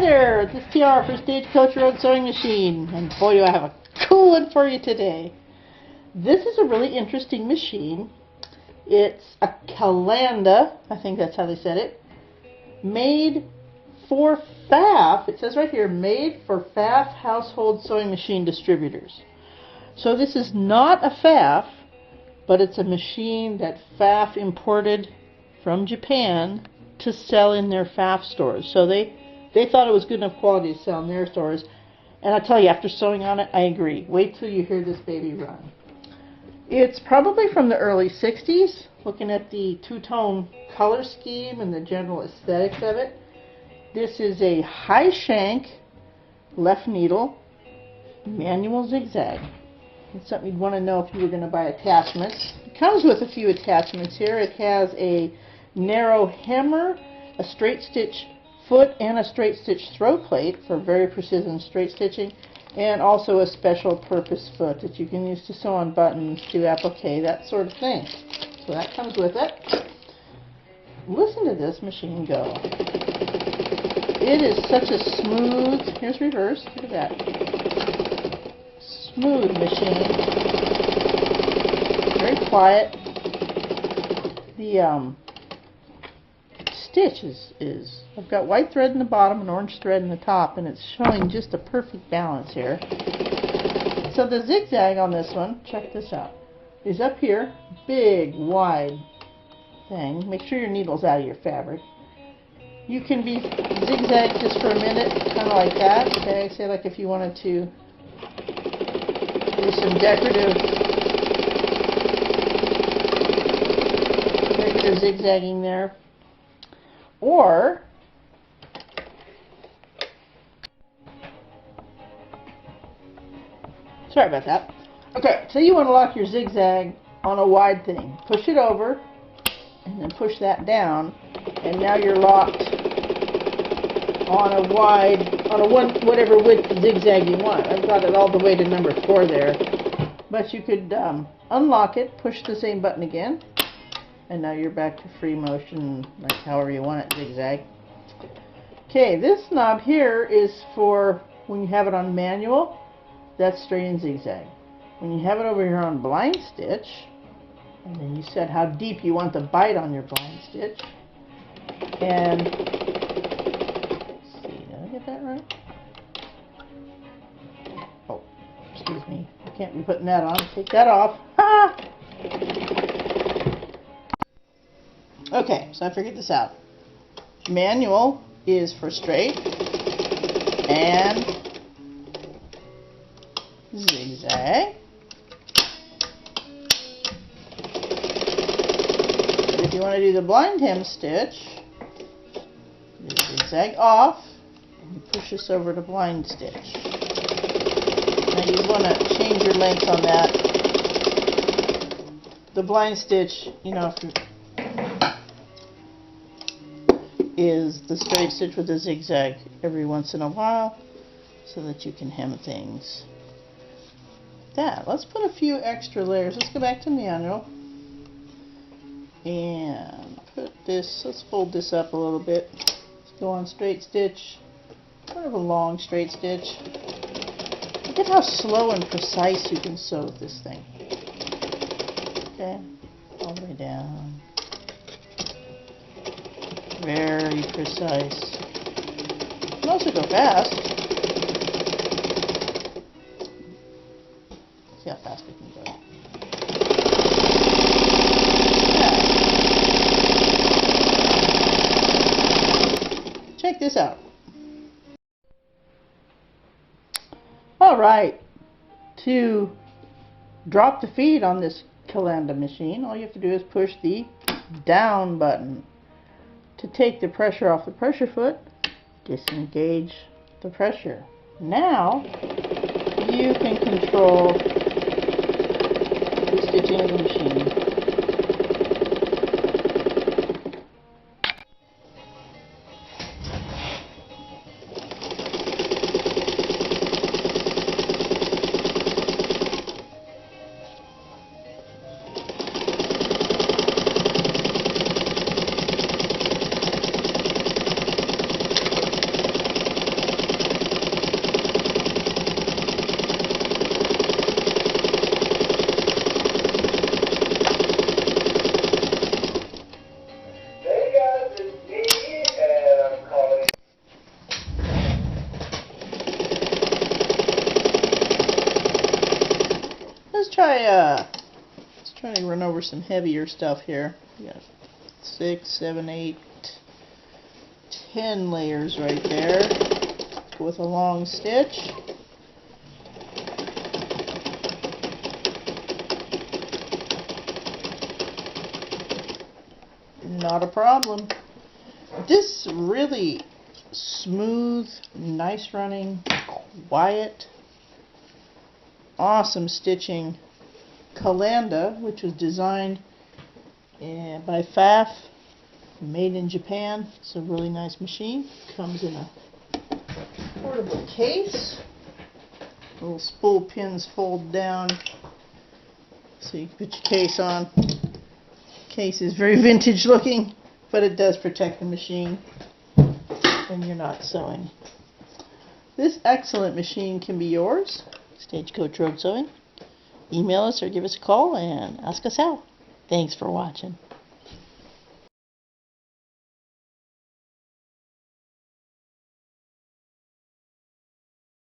there, this is TR for Stagecoach Road Sewing Machine, and boy do I have a cool one for you today. This is a really interesting machine. It's a Kalanda, I think that's how they said it, made for Pfaff. It says right here, made for Pfaff household sewing machine distributors. So this is not a Pfaff, but it's a machine that Pfaff imported from Japan to sell in their Pfaff stores. So they thought it was good enough quality to sell in their stores. And I tell you, after sewing on it, I agree. Wait till you hear this baby run. It's probably from the early 60s, looking at the two-tone color scheme and the general aesthetics of it. This is a high shank, left needle, manual zigzag. It's something you'd want to know if you were going to buy attachments. It comes with a few attachments here. It has a narrow hammer, a straight stitch foot, and a straight stitch throw plate for very precision straight stitching, and also a special purpose foot that you can use to sew on buttons, do applique, that sort of thing. So that comes with it. Listen to this machine go. It is such a smooth, here's reverse, look at that. Smooth machine. Very quiet. The stitch is I've got white thread in the bottom and orange thread in the top, and it's showing just a perfect balance here. So the zigzag on this one, check this out, is up here, big wide thing. Make sure your needle's out of your fabric. You can be zigzag just for a minute, kind of like that. Okay, say like if you wanted to do some decorative zigzagging there. Or sorry about that. Okay, so you want to lock your zigzag on a wide thing. Push it over and then push that down, and now you're locked on a wide, on a whatever width zigzag you want. I've got it all the way to number 4 there. But you could unlock it, push the same button again, and now you're back to free motion, like however you want it, zigzag. Okay, this knob here is for when you have it on manual, that's straight and zigzag. When you have it over here on blind stitch, and then you set how deep you want the bite on your blind stitch, and let's see, did I get that right? Oh, excuse me, I can't be putting that on. Take that off. Ha! Okay, so I figured this out. Manual is for straight and zigzag. If you want to do the blind hem stitch, you zigzag off and you push this over to blind stitch. Now you want to change your length on that. The blind stitch, you know, if you is the straight stitch with a zigzag every once in a while so that you can hem things. Let's put a few extra layers. Let's go back to manual and put this, let's fold this up a little bit. Let's go on straight stitch, sort of a long straight stitch. Look at how slow and precise you can sew with this thing. Okay, all the way down. Very precise. You can also go fast. See how fast we can go. Yeah. Check this out. Alright, to drop the feed on this Kalanda machine, all you have to do is push the down button. To take the pressure off the pressure foot, disengage the pressure. Now you can control the stitching of the machine. let's try to run over some heavier stuff here. We got 6, 7, 8, 10 layers right there. Go with a long stitch. Not a problem. This really smooth, nice running, quiet, awesome stitching Kalanda, which was designed by Pfaff, made in Japan. It's a really nice machine. Comes in a portable case. Little spool pins fold down so you can put your case on. Case is very vintage looking, but it does protect the machine when you're not sewing. This excellent machine can be yours. Stagecoach Road Sewing. Email us or give us a call and ask us how. Thanks for watching.